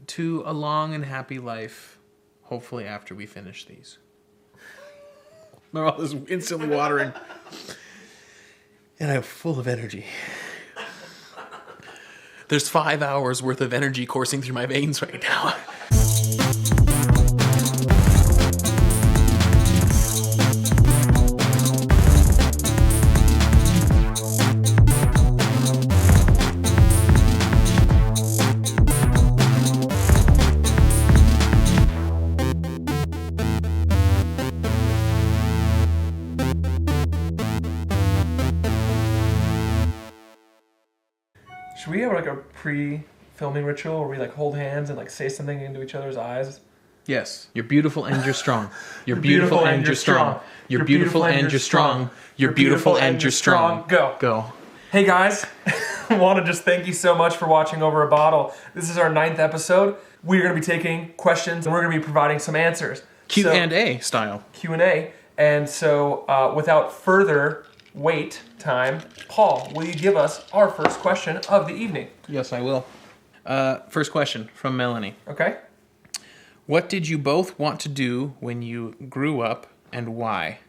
to a long and happy life, hopefully after we finish these. My mouth is instantly watering. And I'm full of energy. There's 5 hours worth of energy coursing through my veins right now. Should we have like a pre-filming ritual where we like hold hands and like say something into each other's eyes? Yes. You're beautiful and you're strong. You're beautiful and you're strong. You're beautiful and you're strong. You're beautiful and you're strong. Go. Hey guys, I want to just thank you so much for watching Over a Bottle. This is our 9th episode. We're going to be taking questions and we're going to be providing some answers. Q&A style. Q&A. And so without further wait time, Paul, will you give us our first question of the evening? Yes, I will. First question from Melanie. Okay. What did you both want to do when you grew up and why?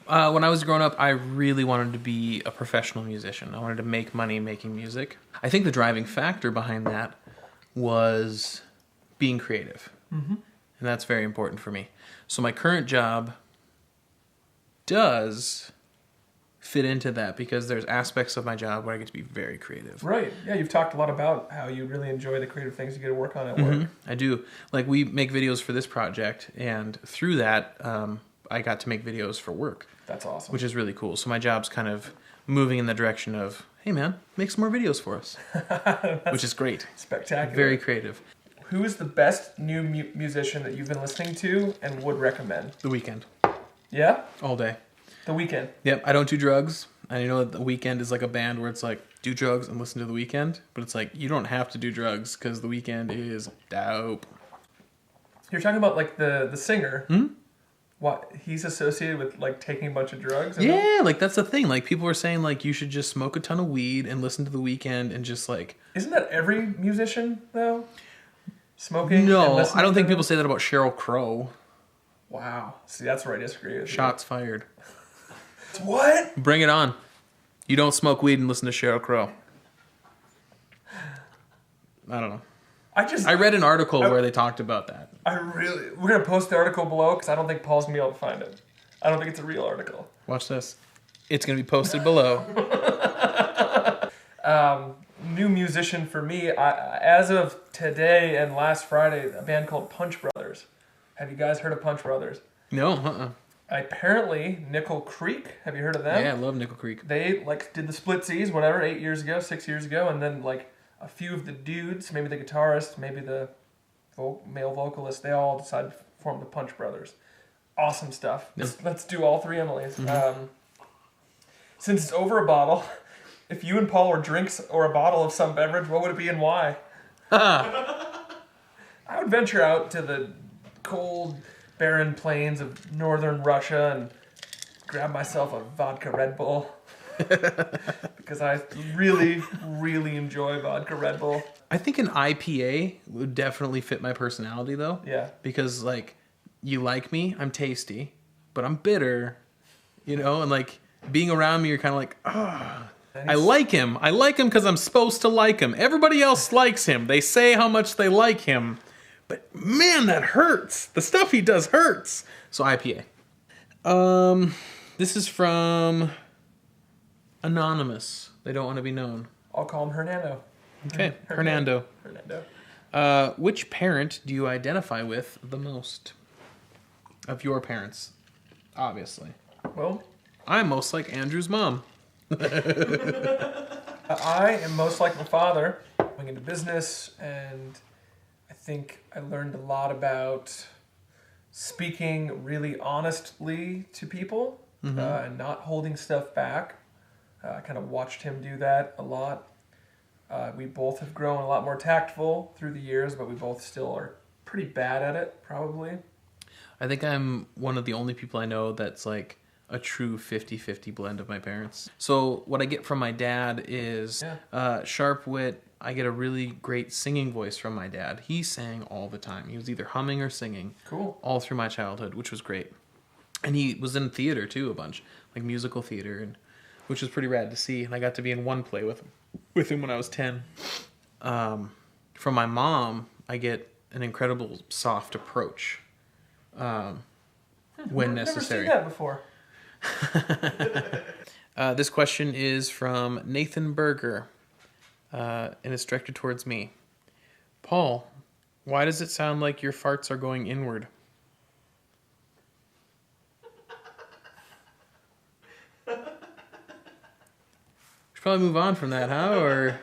When I was growing up, I really wanted to be a professional musician. I wanted to make money making music. I think the driving factor behind that was being creative. Mm-hmm. And that's very important for me. So my current job does fit into that because there's aspects of my job where I get to be very creative. Right. Yeah, you've talked a lot about how you really enjoy the creative things you get to work on at work. I do. Like, we make videos for this project, and through that, I got to make videos for work. That's awesome. Which is really cool. So my job's kind of moving in the direction of, hey man, make some more videos for us. Which is great. Spectacular. Very creative. Who is the best new musician that you've been listening to and would recommend? The Weeknd. Yeah? All day. The Weeknd. Yep, I don't do drugs. I know that The Weeknd is like a band where it's like, do drugs and listen to The Weeknd. But it's like, you don't have to do drugs because The Weeknd is dope. You're talking about like the singer. What? He's associated with like taking a bunch of drugs? Yeah, like that's the thing. Like people are saying like you should just smoke a ton of weed and listen to The Weeknd and just like... Isn't that every musician though? Smoking? No, I don't think people say that about Sheryl Crow. Wow. See, that's where I disagree with Shots fired. What? Bring it on. You don't smoke weed and listen to Sheryl Crow. I don't know. I read an article where they talked about that. We're going to post the article below because I don't think Paul's going to be able to find it. I don't think it's a real article. Watch this. It's going to be posted below. New musician for me, as of today and last Friday, a band called Punch Brothers. Have you guys heard of Punch Brothers? No, Apparently, Nickel Creek. Have you heard of them? Yeah, I love Nickel Creek. They like did the Splitsies, whatever, 8 years ago, 6 years ago, and then like a few of the dudes, maybe the guitarist, maybe the male vocalist, they all decided to form the Punch Brothers. Awesome stuff. Yep. Let's do all three Emilys. Since it's over a bottle, if you and Paul were drinks or a bottle of some beverage, what would it be and why? I would venture out to the cold, barren plains of northern Russia and grab myself a vodka Red Bull. Because I really, really enjoy vodka Red Bull. I think an IPA would definitely fit my personality, though. Yeah. Because, like, you like me, I'm tasty, but I'm bitter, you know? And, like, being around me, you're kind of like, ah. I like him. I like him because I'm supposed to like him. Everybody else likes him. They say how much they like him. But, man, that hurts. The stuff he does hurts. So, IPA. This is from Anonymous. They don't want to be known. I'll call him Hernando. Okay, Hernando. Hernando. Which parent do you identify with the most? Of your parents, obviously. Well, I'm most like Andrew's mom. I am most like my father. Going into business, and I think I learned a lot about speaking really honestly to people and not holding stuff back. I kind of watched him do that a lot. We both have grown a lot more tactful through the years, but we both still are pretty bad at it, probably. I think I'm one of the only people I know that's like a true 50-50 blend of my parents. So what I get from my dad is sharp wit, I get a really great singing voice from my dad. He sang all the time. He was either humming or singing. Cool. All through my childhood, which was great. And he was in theater too a bunch, like musical theater, and which was pretty rad to see. And I got to be in one play with him when I was 10. From my mom, I get an incredible soft approach when necessary. I've never seen that before. This question is from Nathan Berger, and it's directed towards me. Paul, why does it sound like your farts are going inward? Should probably move on from that, huh? Or,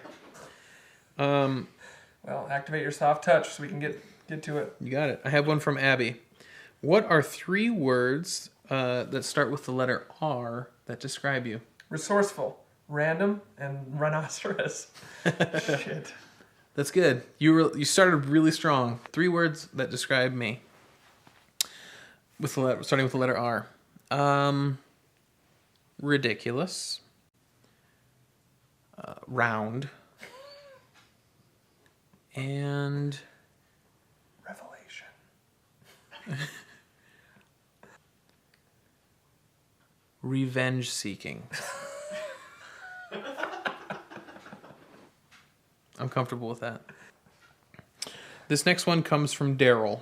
Well, activate your soft touch so we can get to it. you got it. I have one from Abby. What are 3 words that start with the letter R that describe you? Resourceful, random, and rhinoceros. Shit. That's good. You started really strong. 3 words that describe me. Starting with the letter R. Ridiculous. Round. And Revelation. revenge seeking. I'm comfortable with that. This next one comes from Daryl.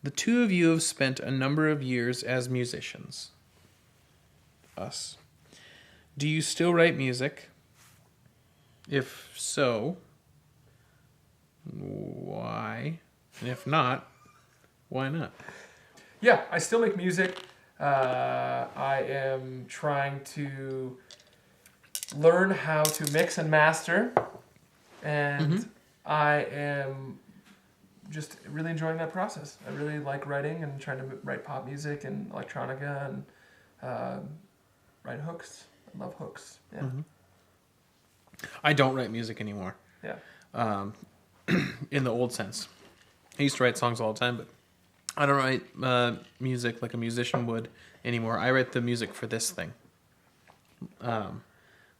The 2 of you have spent a number of years as musicians. Us. Do you still write music? If so, why? And if not, why not? Yeah, I still make music. I am trying to learn how to mix and master. And I am just really enjoying that process. I really like writing and trying to write pop music and electronica and write hooks. I love hooks. Yeah. Mm-hmm. I don't write music anymore. Yeah. In the old sense. I used to write songs all the time, but I don't write music like a musician would anymore. I write the music for this thing.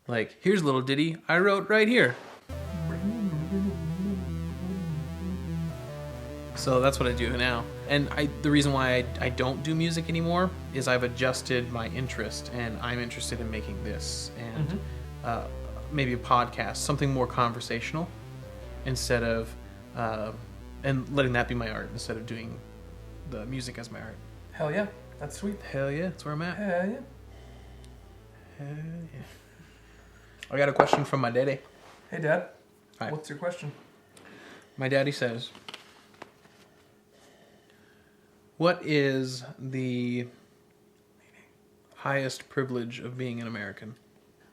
Like, here's a little ditty I wrote right here. So that's what I do now. And the reason why I don't do music anymore is I've adjusted my interest, and I'm interested in making this and maybe a podcast, something more conversational, instead of and letting that be my art instead of doing the music as my art. Hell yeah. That's sweet. Hell yeah, that's where I'm at. Hell yeah. Hell yeah. I got a question from my daddy. Hey, Dad. Hi. What's your question? My daddy says, what is the highest privilege of being an American?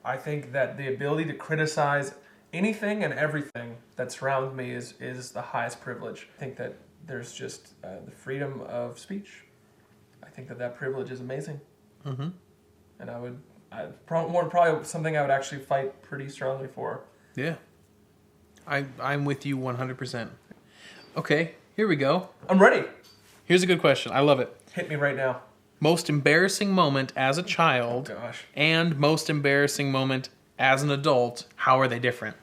I think that the ability to criticize anything and everything that surrounds me is the highest privilege. I think that there's just the freedom of speech. I think that privilege is amazing. Mm-hmm. And probably something I would actually fight pretty strongly for. Yeah. I'm with you 100%. Okay, here we go. I'm ready. Here's a good question. I love it. Hit me right now. Most embarrassing moment as a child Oh, gosh. and most embarrassing moment as an adult, how are they different?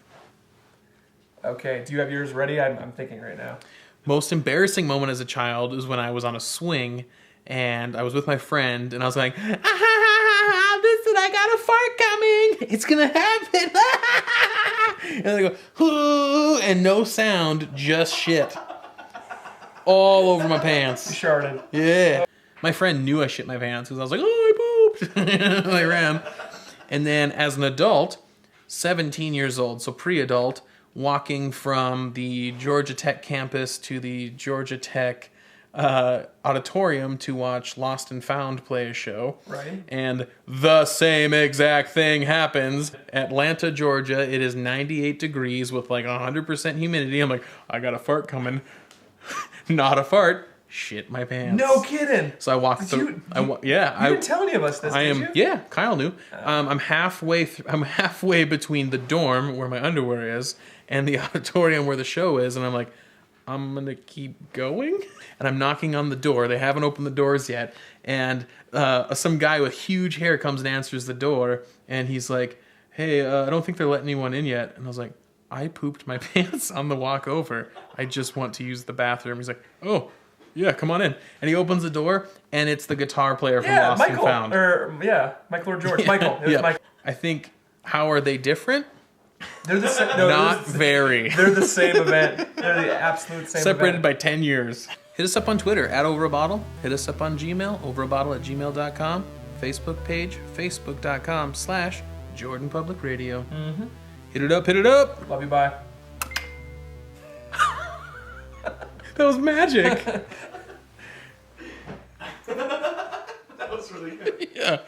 Okay, do you have yours ready? I'm thinking right now. Most embarrassing moment as a child is when I was on a swing and I was with my friend and I was like, listen, I got a fart coming. It's going to happen. And I go, "Ooh," and no sound, just shit. All over my pants. You sharded. Yeah. My friend knew I shit my pants because I was like, oh, I pooped. And I ran. And then as an adult, 17 years old, so pre-adult, walking from the Georgia Tech campus to the Georgia Tech auditorium to watch Lost and Found play a show. Right. And the same exact thing happens. Atlanta, Georgia, it is 98 degrees with like 100% humidity. I'm like, I got a fart coming. Not a fart. Shit my pants. No kidding. So I walked through. You didn't tell any of us this, did you? Yeah, Kyle knew. I'm halfway between the dorm where my underwear is and the auditorium where the show is, and I'm like, I'm gonna keep going. And I'm knocking on the door. They haven't opened the doors yet, and some guy with huge hair comes and answers the door, and he's like, "Hey, I don't think they're letting anyone in yet." And I was like, I pooped my pants on the walk over. I just want to use the bathroom. He's like, oh, yeah, come on in. And he opens the door, and it's the guitar player from Lost Michael, and Found. Michael or George. Michael. It was Michael. I think, how are they different? They're the same. Not very. They're the same event. They're the absolute same Separated event. by 10 years. Hit us up on Twitter, @overabottle. Hit us up on Gmail, overabottle@gmail.com. Facebook page, facebook.com/Jordan Public Radio. Mm-hmm. Hit it up, hit it up. Love you, bye. That was magic. That was really good. Yeah.